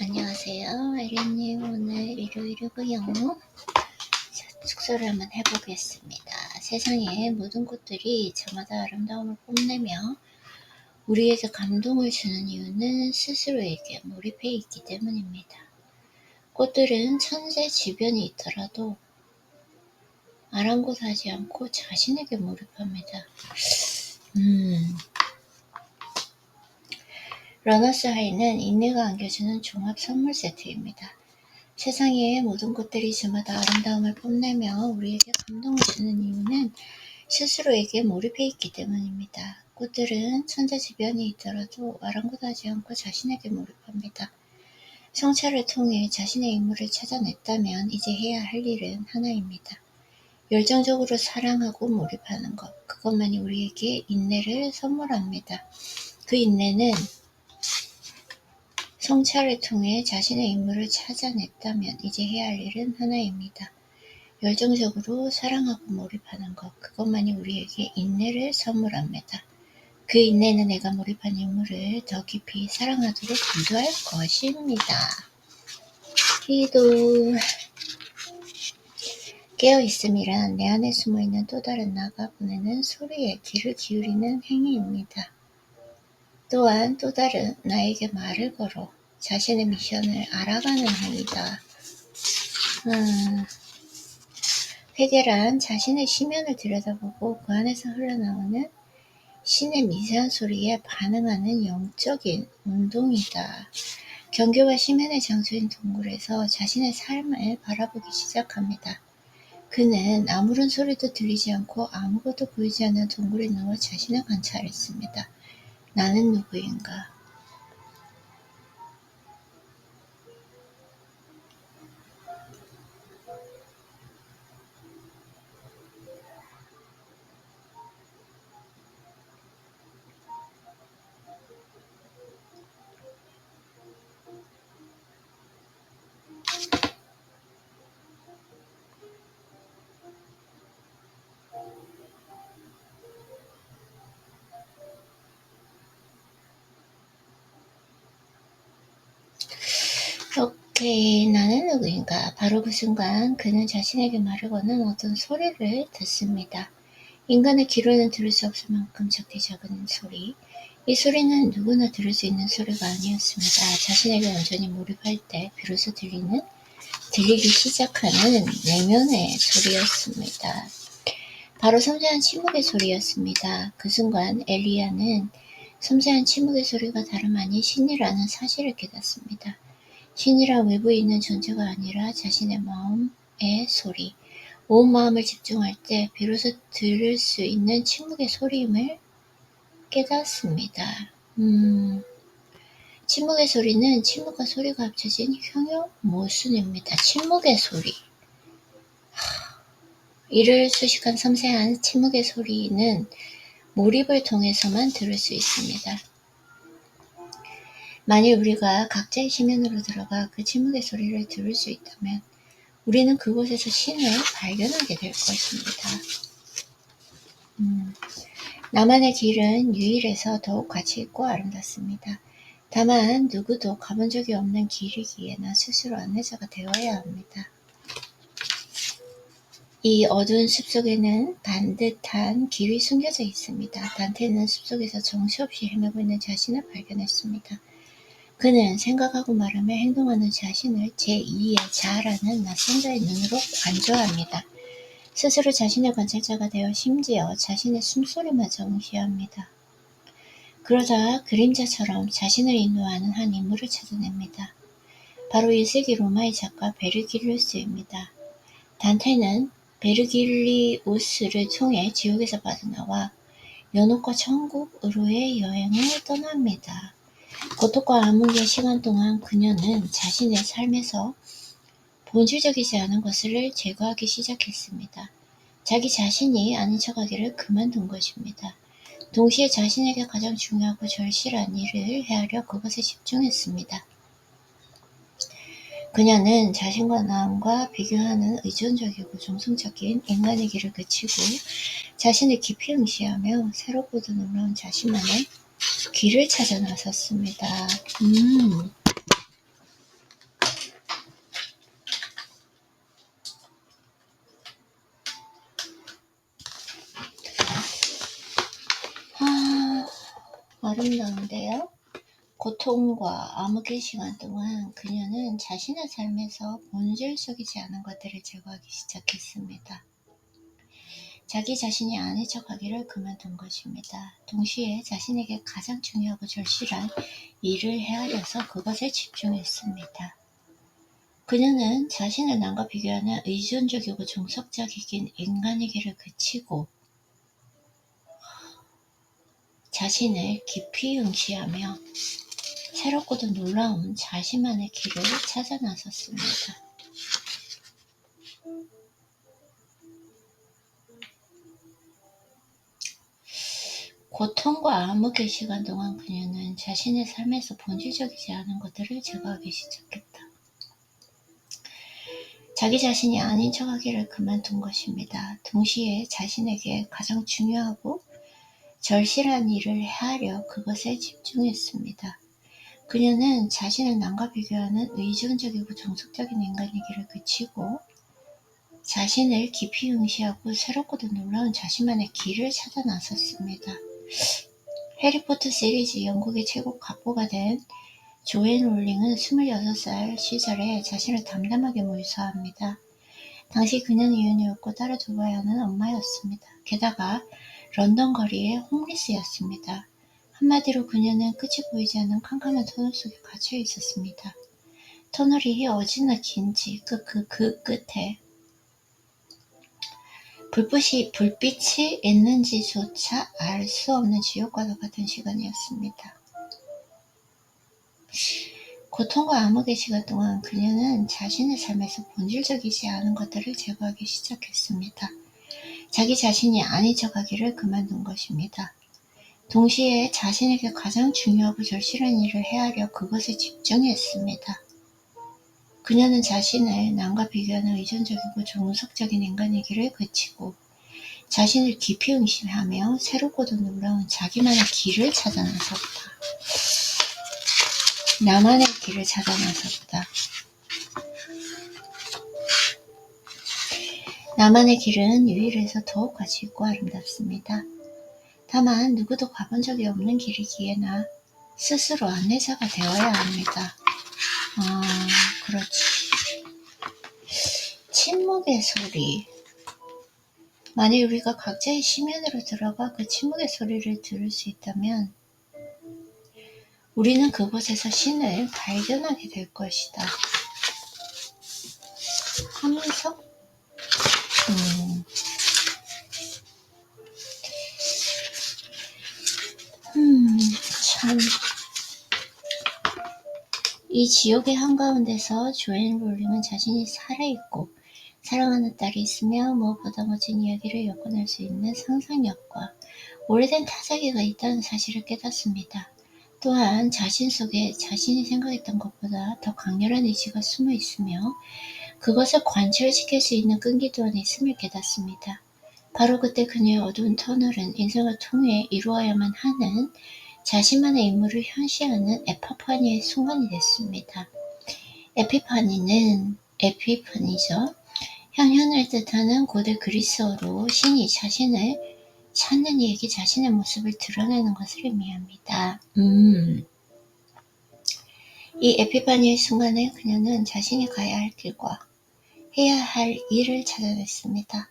안녕하세요. 에리님, 오늘 일요일이고요. 숙소를 한번 해보겠습니다. 세상의 모든 꽃들이 저마다 아름다움을 뽐내며 우리에게 감동을 주는 이유는 스스로에게 몰입해 있기 때문입니다. 꽃들은 천재 주변에 있더라도 아랑곳하지 않고 자신에게 몰입합니다. 러너스 하이는 인내가 안겨주는 종합 선물 세트입니다. 세상의 모든 꽃들이 저마다 아름다움을 뽐내며 우리에게 감동을 주는 이유는 스스로에게 몰입해 있기 때문입니다. 꽃들은 천재 주변에 있더라도 아랑곳하지 않고 자신에게 몰입합니다. 성찰을 통해 자신의 인물을 찾아냈다면 이제 해야 할 일은 하나입니다. 열정적으로 사랑하고 몰입하는 것, 그것만이 우리에게 인내를 선물합니다. 그 인내는 성찰을 통해 자신의 인물을 찾아냈다면 이제 해야 할 일은 하나입니다. 열정적으로 사랑하고 몰입하는 것, 그것만이 우리에게 인내를 선물합니다. 그 인내는 내가 몰입한 인물을 더 깊이 사랑하도록 인도할 것입니다. 기도. 깨어있음이란 내 안에 숨어있는 또 다른 나가 보내는 소리에 귀를 기울이는 행위입니다. 또한 또 다른 나에게 말을 걸어 자신의 미션을 알아가는 행위다. 회개란 자신의 심연을 들여다보고 그 안에서 흘러나오는 신의 미세한 소리에 반응하는 영적인 운동이다. 경계와 심연의 장소인 동굴에서 자신의 삶을 바라보기 시작합니다. 그는 아무런 소리도 들리지 않고 아무것도 보이지 않는 동굴에 누워 자신을 관찰했습니다. 나는 누구인가? 오케이, 나는 누구인가? 바로 그 순간 그는 자신에게 말을 거는 어떤 소리를 듣습니다. 인간의 귀로는 들을 수 없을 만큼 작디 작은 소리. 이 소리는 누구나 들을 수 있는 소리가 아니었습니다. 자신에게 완전히 몰입할 때 비로소 들리기 시작하는 내면의 소리였습니다. 바로 섬세한 침묵의 소리였습니다. 그 순간 엘리야는 섬세한 침묵의 소리가 다름 아닌 신이라는 사실을 깨닫습니다. 신이란 외부에 있는 존재가 아니라 자신의 마음의 소리, 온 마음을 집중할 때 비로소 들을 수 있는 침묵의 소리임을 깨닫습니다. 침묵의 소리는 침묵과 소리가 합쳐진 형용 모순입니다. 침묵의 소리. 이를 수식한 섬세한 침묵의 소리는 몰입을 통해서만 들을 수 있습니다. 만일 우리가 각자의 심연으로 들어가 그 침묵의 소리를 들을 수 있다면 우리는 그곳에서 신을 발견하게 될 것입니다. 나만의 길은 유일해서 더욱 가치있고 아름답습니다. 다만 누구도 가본 적이 없는 길이기에 나 스스로 안내자가 되어야 합니다. 이 어두운 숲속에는 반듯한 길이 숨겨져 있습니다. 단테는 숲속에서 정신없이 헤매고 있는 자신을 발견했습니다. 그는 생각하고 말하며 행동하는 자신을 제2의 자라는 낯선 자의 눈으로 관조합니다. 스스로 자신의 관찰자가 되어 심지어 자신의 숨소리마저 응시합니다. 그러다 그림자처럼 자신을 인도하는 한 인물을 찾아냅니다. 바로 1세기 로마의 작가 베르길리우스입니다. 단테는 베르길리우스를 통해 지옥에서 빠져나와 연옥과 천국으로의 여행을 떠납니다. 고통과 암흑의 시간 동안 그녀는 자신의 삶에서 본질적이지 않은 것을 제거하기 시작했습니다. 자기 자신이 아닌 척하기를 그만둔 것입니다. 동시에 자신에게 가장 중요하고 절실한 일을 헤아려 그것에 집중했습니다. 그녀는 자신과 남과 비교하는 의존적이고 정성적인 인간의 길을 그치고 자신을 깊이 응시하며 새롭고도 놀라운 자신만의 길을 찾아 나섰습니다. 아름다운데요. 고통과 암흑의 시간 동안 그녀는 자신의 삶에서 본질적이지 않은 것들을 제거하기 시작했습니다. 자기 자신이 아닌 척하기를 그만둔 것입니다. 동시에 자신에게 가장 중요하고 절실한 일을 헤아려서 그것에 집중했습니다. 그녀는 자신을 남과 비교하는 의존적이고 정석적인 인간의 길을 그치고 자신을 깊이 응시하며 새롭고도 놀라운 자신만의 길을 찾아 나섰습니다. 고통과 암흑의 시간 동안 그녀는 자신의 삶에서 본질적이지 않은 것들을 제거하기 시작했다. 자기 자신이 아닌 척하기를 그만둔 것입니다. 동시에 자신에게 가장 중요하고 절실한 일을 헤아려 그것에 집중했습니다. 그녀는 자신을 남과 비교하는 의존적이고 정석적인 인간의 길을 그치고 자신을 깊이 응시하고 새롭고도 놀라운 자신만의 길을 찾아 나섰습니다. 해리포터 시리즈 영국의 최고 갑부가 된 조앤 롤링은 26살 시절에 자신을 담담하게 묘사합니다. 당시 그녀는 이혼이었고 딸을 돌봐야 하는 엄마였습니다. 게다가 런던 거리의 홈리스였습니다. 한마디로 그녀는 끝이 보이지 않는 캄캄한 터널 속에 갇혀 있었습니다. 터널이 어찌나 긴지 그 끝에 불빛이 있는지조차 알 수 없는 지옥과도 같은 시간이었습니다. 고통과 암흑의 시간 동안 그녀는 자신의 삶에서 본질적이지 않은 것들을 제거하기 시작했습니다. 자기 자신이 아닌 척하기를 그만둔 것입니다. 동시에 자신에게 가장 중요하고 절실한 일을 헤아려 그것에 집중했습니다. 그녀는 자신을 남과 비교하는 의존적이고 정석적인 인간의 길을 그치고 자신을 깊이 응심하며 새롭고도 놀라운 자기만의 길을 찾아 나섰다. 나만의 길을 찾아 나섰다. 나만의 길은 유일해서 더욱 가치 있고 아름답습니다. 다만 누구도 가본 적이 없는 길이기에 나 스스로 안내자가 되어야 합니다. 그렇지. 침묵의 소리. 만약 우리가 각자의 심연으로 들어가 그 침묵의 소리를 들을 수 있다면 우리는 그곳에서 신을 발견하게 될 것이다. 함석? 참. 이 지옥의 한가운데서 조앤 롤링은 자신이 살아있고 사랑하는 딸이 있으며 무엇보다 멋진 이야기를 엮어낼 수 있는 상상력과 오래된 타자기가 있다는 사실을 깨닫습니다. 또한 자신 속에 자신이 생각했던 것보다 더 강렬한 의지가 숨어 있으며 그것을 관철시킬 수 있는 끈기 또한 있음을 깨닫습니다. 바로 그때 그녀의 어두운 터널은 인생을 통해 이루어야만 하는 자신만의 임무를 현시하는 에피파니의 순간이 됐습니다. 에피파니죠. 향연을 뜻하는 고대 그리스어로 신이 자신을 찾는 이에게 자신의 모습을 드러내는 것을 의미합니다. 이 에피파니의 순간에 그녀는 자신이 가야 할 길과 해야 할 일을 찾아냈습니다.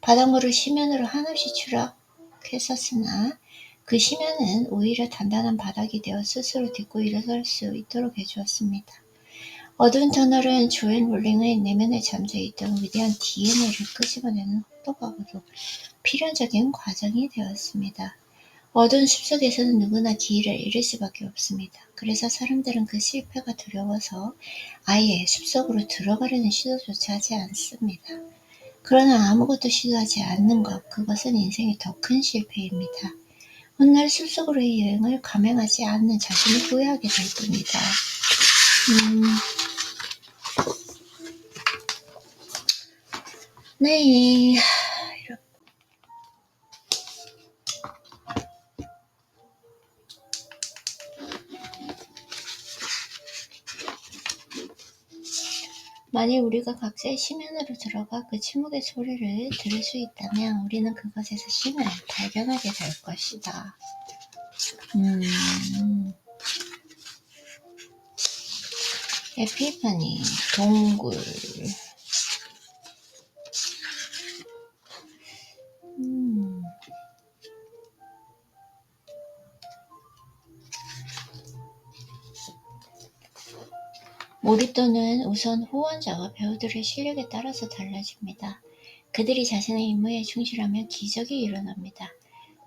바닷물을 시면으로 한없이 추락했었으나 그 시면은 오히려 단단한 바닥이 되어 스스로 딛고 일어설 수 있도록 해주었습니다. 어두운 터널은 조앤 롤링의 내면에 잠재있던 위대한 DNA를 끄집어내는 혹독하고도 필연적인 과정이 되었습니다. 어두운 숲속에서는 누구나 길을 잃을 수밖에 없습니다. 그래서 사람들은 그 실패가 두려워서 아예 숲속으로 들어가려는 시도조차 하지 않습니다. 그러나 아무것도 시도하지 않는 것, 그것은 인생의 더 큰 실패입니다. 훗날 숲속으로의 여행을 감행하지 않는 자신을 후회하게 될 뿐이다. 네, 만일 우리가 각자의 심연으로 들어가 그 침묵의 소리를 들을 수 있다면 우리는 그것에서 신을 발견하게 될 것이다. 에피파니, 동굴. 몰입도는 우선 후원자와 배우들의 실력에 따라서 달라집니다. 그들이 자신의 임무에 충실하면 기적이 일어납니다.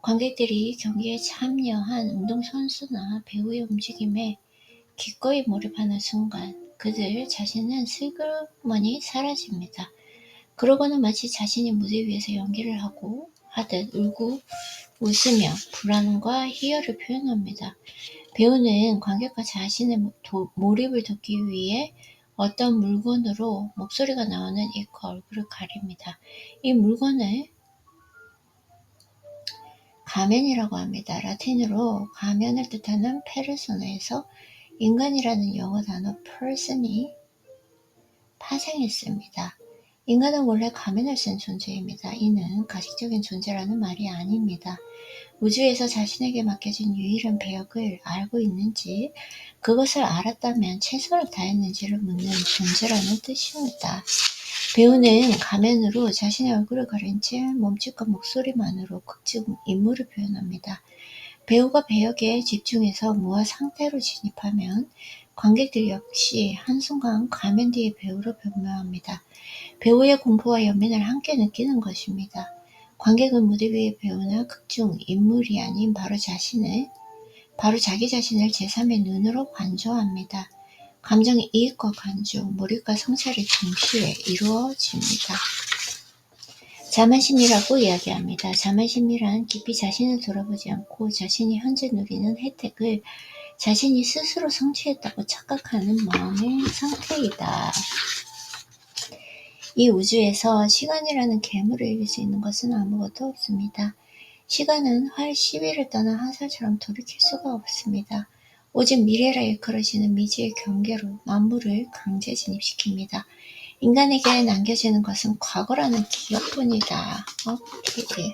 관객들이 경기에 참여한 운동선수나 배우의 움직임에 기꺼이 몰입하는 순간 그들 자신은 슬그머니 사라집니다. 그러고는 마치 자신이 무대 위에서 연기를 하듯 울고 웃으며 불안과 희열을 표현합니다. 배우는 관객과 자신의 몰입을 돕기 위해 어떤 물건으로 목소리가 나오는 입과 얼굴을 가립니다. 이 물건을 가면이라고 합니다. 라틴어로 가면을 뜻하는 페르소나에서 인간이라는 영어 단어 person이 파생했습니다. 인간은 원래 가면을 쓴 존재입니다. 이는 가식적인 존재라는 말이 아닙니다. 우주에서 자신에게 맡겨진 유일한 배역을 알고 있는지, 그것을 알았다면 최선을 다했는지를 묻는 존재라는 뜻입니다. 배우는 가면으로 자신의 얼굴을 가린 채 몸짓과 목소리만으로 극중 인물을 표현합니다. 배우가 배역에 집중해서 무아 상태로 진입하면 관객들 역시 한순간 가면 뒤의 배우로 변모합니다. 배우의 공포와 연민을 함께 느끼는 것입니다. 관객은 무대 위의 배우나 극중 인물이 아닌 바로 자기 자신을 제3의 눈으로 관조합니다. 감정의 이입과 관조, 몰입과 성찰이 동시에 이루어집니다. 자만심이라고 이야기합니다. 자만심이란 깊이 자신을 돌아보지 않고 자신이 현재 누리는 혜택을 자신이 스스로 성취했다고 착각하는 마음의 상태이다. 이 우주에서 시간이라는 괴물을 이길 수 있는 것은 아무것도 없습니다. 시간은 활 10위를 떠난 화살처럼 돌이킬 수가 없습니다. 오직 미래라 일컬어지는 미지의 경계로 만물을 강제 진입시킵니다. 인간에게 남겨지는 것은 과거라는 기억뿐이다. 오케이.